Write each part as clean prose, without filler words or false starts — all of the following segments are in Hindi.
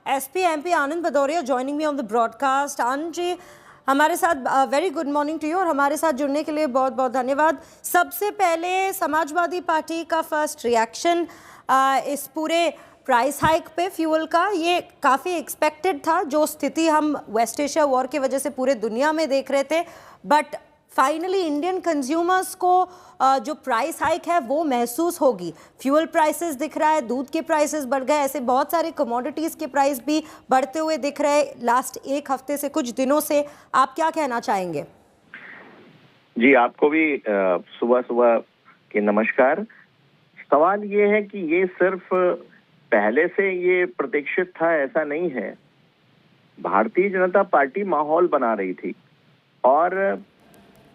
SP MP Anand Bhadauria joining me on the broadcast. Anand ji हमारे साथ, very good morning to you और हमारे साथ जुड़ने के लिए बहुत बहुत धन्यवाद। सबसे पहले समाजवादी पार्टी का फर्स्ट रिएक्शन इस पूरे प्राइस हाइक पे फ्यूल का, ये काफ़ी एक्सपेक्टेड था। जो स्थिति हम वेस्ट एशिया वॉर की वजह से पूरे दुनिया में देख रहे थे, बट फाइनली इंडियन कंज्यूमर्स को जो प्राइस हाइक है वो महसूस होगी। फ्यूल प्राइसेस दिख रहा है, दूध के प्राइसेस बढ़ गए, ऐसे बहुत सारे कमोडिटीज़ के प्राइस भी बढ़ते हुए दिख रहे हैं लास्ट एक हफ्ते से, कुछ दिनों से। आप क्या कहना चाहेंगे? जी, आपको भी सुबह सुबह के नमस्कार। सवाल ये है कि ये सिर्फ पहले से ये प्रतीक्षित था ऐसा नहीं है। भारतीय जनता पार्टी माहौल बना रही थी और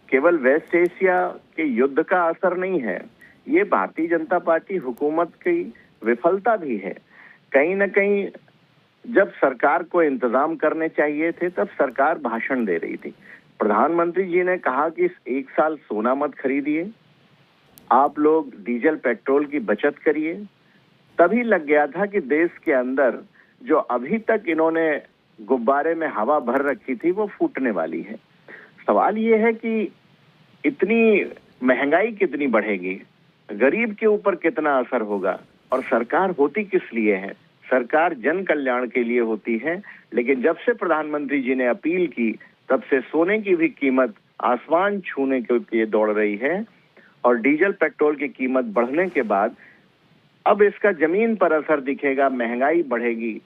केवल वेस्ट एशिया के युद्ध का असर नहीं है, ये भारतीय जनता पार्टी हुकूमत की विफलता भी है। कहीं न कहीं जब सरकार को इंतजाम करने चाहिए थे तब सरकार भाषण दे रही थी। प्रधानमंत्री जी ने कहा कि इस एक साल सोना मत खरीदिए, आप लोग डीजल पेट्रोल की बचत करिए। तभी लग गया था कि देश के अंदर जो अभी तक इन्होंने गुब्बारे में हवा भर रखी थी वो फूटने वाली है। सवाल ये है कि इतनी महंगाई कितनी बढ़ेगी, गरीब के ऊपर कितना असर होगा, और सरकार होती किस लिए है? सरकार जन कल्याण के लिए होती है। लेकिन जब से प्रधानमंत्री जी ने अपील की तब से सोने की भी कीमत आसमान छूने के लिए दौड़ रही है और डीजल पेट्रोल की कीमत बढ़ने के बाद अब इसका जमीन पर असर दिखेगा। महंगाई बढ़ेगी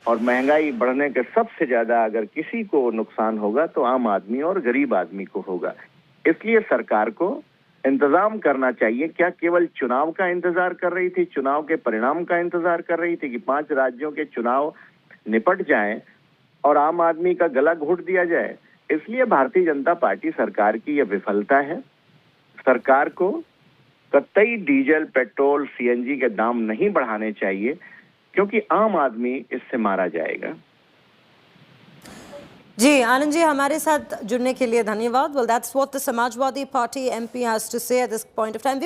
और महंगाई बढ़ने के सबसे ज्यादा अगर किसी को नुकसान होगा तो आम आदमी और गरीब आदमी को होगा। इसलिए सरकार को इंतजाम करना चाहिए। क्या केवल चुनाव का इंतजार कर रही थी, चुनाव के परिणाम का इंतजार कर रही थी कि 5 राज्यों के चुनाव निपट जाएं और आम आदमी का गला घोट दिया जाए? इसलिए भारतीय जनता पार्टी सरकार की यह विफलता है। सरकार को कतई डीजल पेट्रोल सीएनजी के दाम नहीं बढ़ाने चाहिए, क्योंकि आम आदमी इससे मारा जाएगा। जी आनंद जी हमारे साथ जुड़ने के लिए धन्यवाद। Well that's what the Samajwadi Party MP has to say at this point of time.